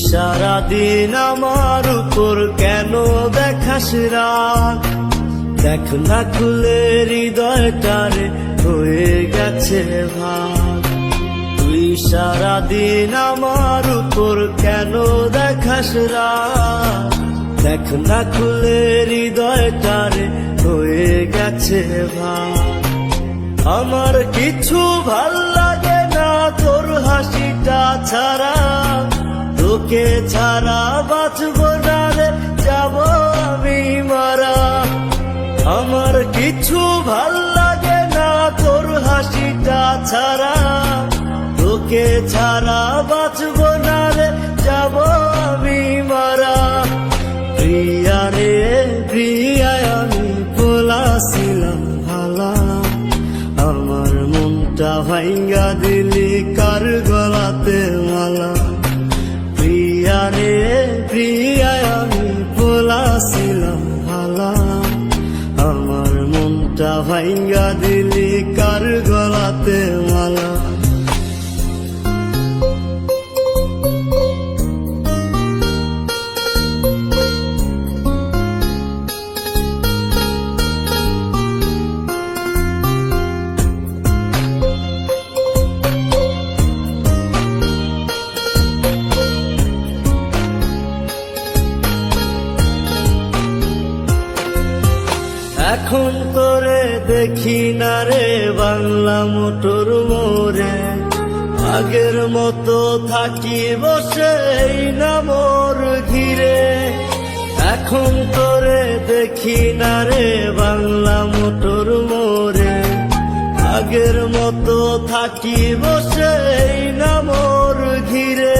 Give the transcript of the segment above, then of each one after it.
সারাদিন আমার উপর কেন দেখাস রাগ? দেখ না খুলে হৃদয়টারে হয়ে গেছে ভাগ। তুই সারাদিন আমার উপর কেন দেখাস রাগ? দেখ না খুলে হৃদয়টারে হয়ে গেছে ভাগ। আমার কিছু ভাল লাগে না তোর হাসিটা ছাড়া, তোকে ছাড়া বাঁচব না রে, যাব আমি মারা। আমার কিছু ভাল লাগে না তোর হাসিটা ছাড়া, তোকে ছাড়া বাঁচব না রে, যাব আমি মারা। প্রিয়া রে প্রিয়া, আমি বলাছিলাম ভালা, আমার মনটা ভাঙ্গা দিলি কার গলাতে মালা। প্রিয়া রে প্রিয়া, আমি বলাছিলাম ভালা, আমার মনটা ভাঙ্গা দিলি কার গলাতে মালা। এখন তোরে দেখি না রে বাংলা মোটর মোড়ে, আগের মতো থাকি বসে এই না মোর ঘিরে। এখন তোরে দেখি না রে বাংলা মোটর মোড়ে, আগের মতো থাকি বসে এই না মোর ঘিরে।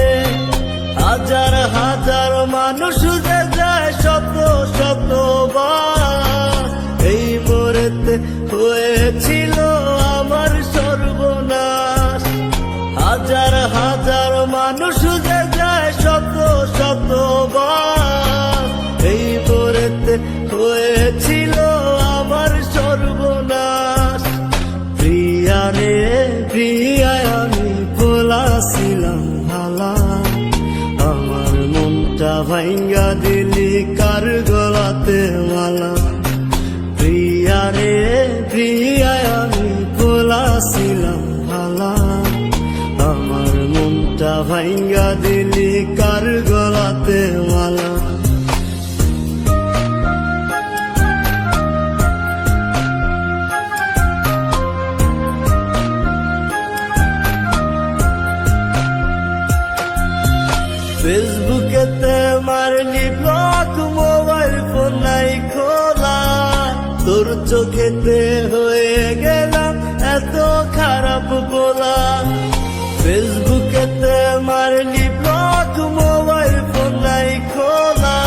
হাজার হাজার মানুষ যে যায় শত শতবার, এই মোড়েতে হয়েছিল আমার সর্বনাশ। হাজার হাজার মানুষ যে যায় শত শতবার, এই মোড়েতে হয়েছিল আমার সর্বনাশ। প্রিয়া রে প্রিয়া, আমি বলাছিলাম ভালা, আমার মনটা ভাঙ্গা দিলি কার গলাতে মালা। প্রিয়া রে প্রিয়া, আমি বলাছিলাম ভালা, আমার মনটা ভাঙ্গা দিলি কার গলাতে মালা। ফেসবুকেতে মারলি ব্লক, মোবাইল ফোন নাই খোলা, তোর চোখেতে হয়ে গেলাম এত খারাপ বলা। ফেসবুকেতে মারলি ব্লক, মোবাইল ফোন নাই খোলা,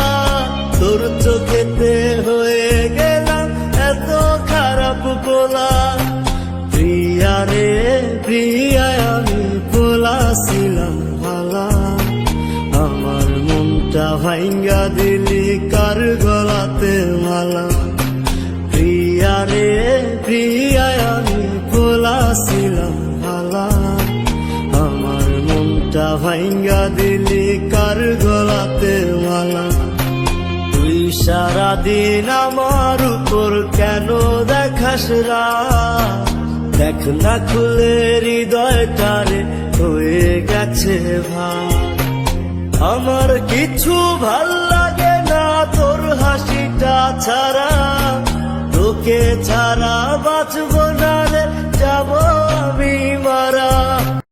তোর চোখেতে হয়ে গেলাম এত খারাপ বলা। প্রিয়া রে প্রিয়া, আমি বলাছিলাম ভালা, আমার মনটা ভাঙ্গা দিলি কার গলাতে মালা। প্রিয়া রে প্রিয়া, আমি বলাছিলাম ভালা, আমার মনটা ভাঙ্গা দিলি কার গলাতে মালা। তুই সারাদিন আমার উপর কেন দেখাস রাগ? দেখ না খুলে হৃদয়টারে হয়ে গেছে ভাগ। আমার কিছু ভাল লাগে না তোর হাসিটা ছাড়া, তোকে ছাড়া বাঁচব না রে, যাব